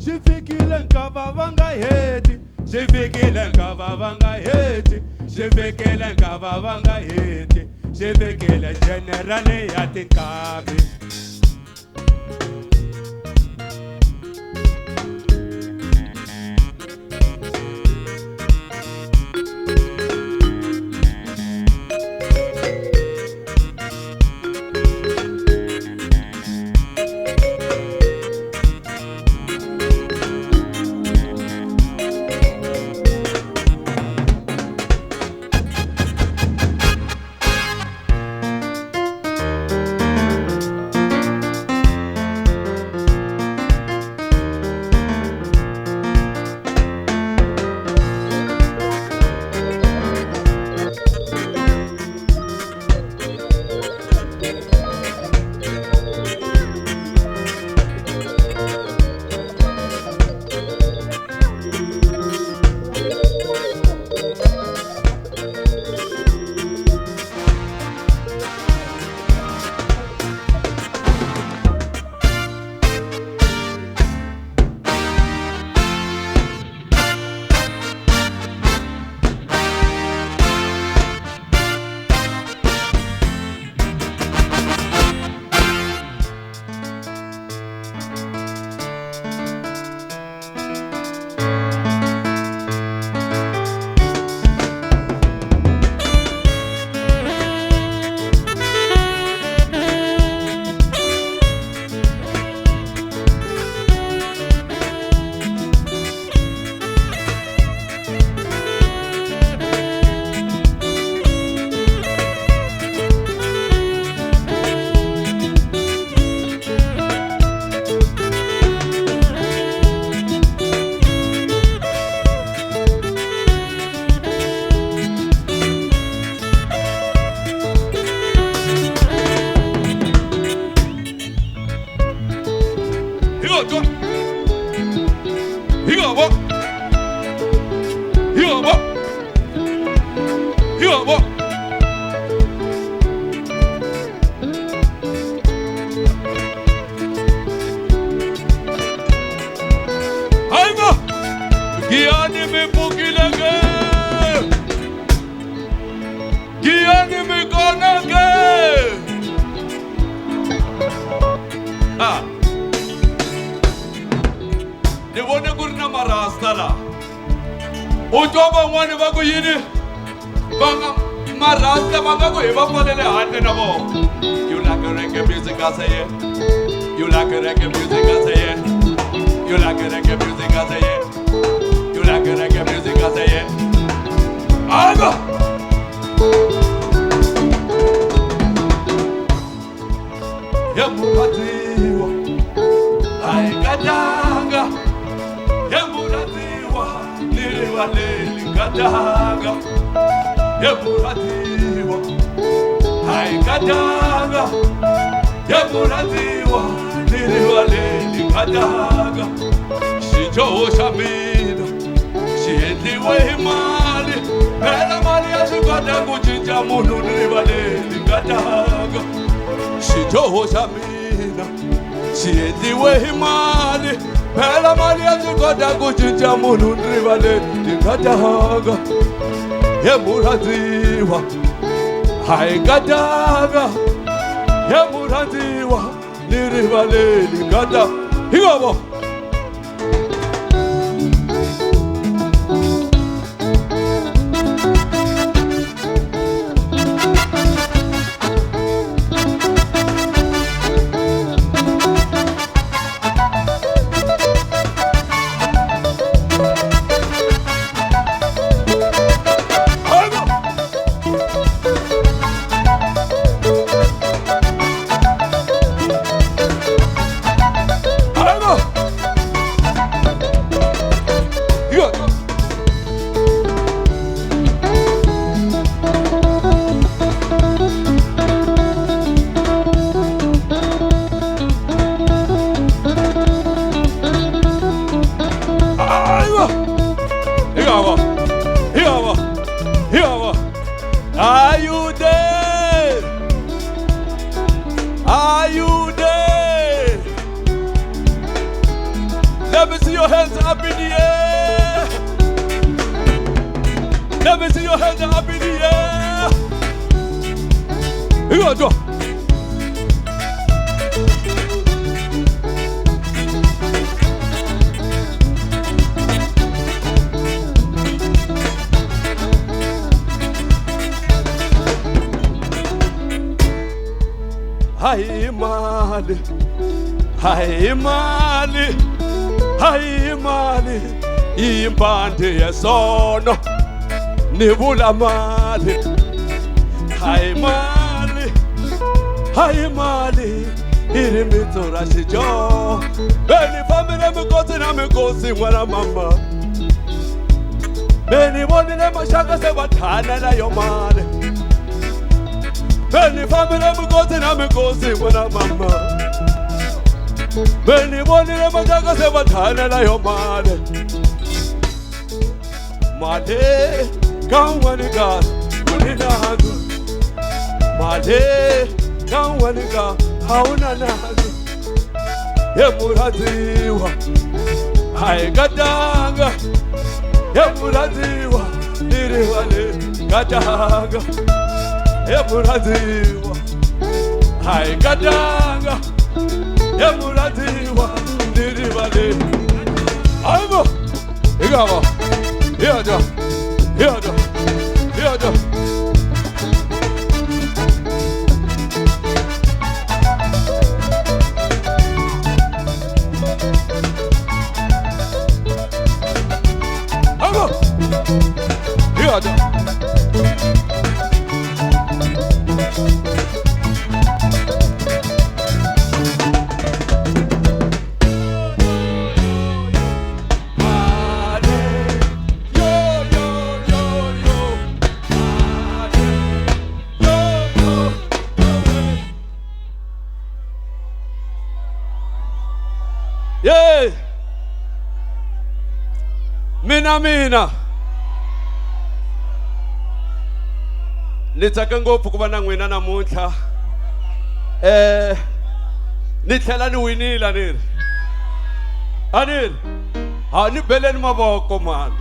Shifikile nkava vanga heti, shifikile nkava vanga heti, shifikile nkava vanga heti, shifikile generale ya tinkavi. Utoba mwana wako yini banga marasta banga ko eva palele hande na bo. You like a reggae music I say it. You like a reggae music I say it. You like a reggae music I say it. You like a reggae music I say it. Aga ya mukatiwa hai kadanga ya muratiwa niliwa leli kadanga ya muratiwa hai kadanga ya muratiwa niliwa leli kadanga shijosha mina shiendiwe himali hela mali ya shikada kuchinja munu niliwa leli kadanga shijosha mina shiendiwe himali hela mali ya shikada kuchinja munu niliwa leli kadanga ya muratiwa hai kadanga ya muratiwa niliwa leli kadanga hiyo Are you there? Are you there? Let me see your hands up in the air. Let me see your hands up in the air. Here you go. Hi Mali, hi Mali, hi Mali, impande yesono, nibula Mali, hi Mali, hi Mali, irimitora shijo, beni famile mikosi na mikosi mwana mama, beni woni ne mashaka se watana na yo Mali. Beni family mikosi na mikosi mwana mama. Beni woni ne mashaka se watana na yo Mali. Mali kawaniga kunina hagu. Mali kawaniga hauna na hagu. Yemuraziwa hai gadanga. Yemuraziwa diriwale gadanga. Emuraziwa hai gadanga. Emuraziwa diribale. Aibo igaba yada yada yada. Aibo yada. Yay! Mina nitsaka ngopfu ku va na n'wina namuntlha. Ni tlhela ni winile a ni ri. A ni ri. Ha ni beleni mavoko mani.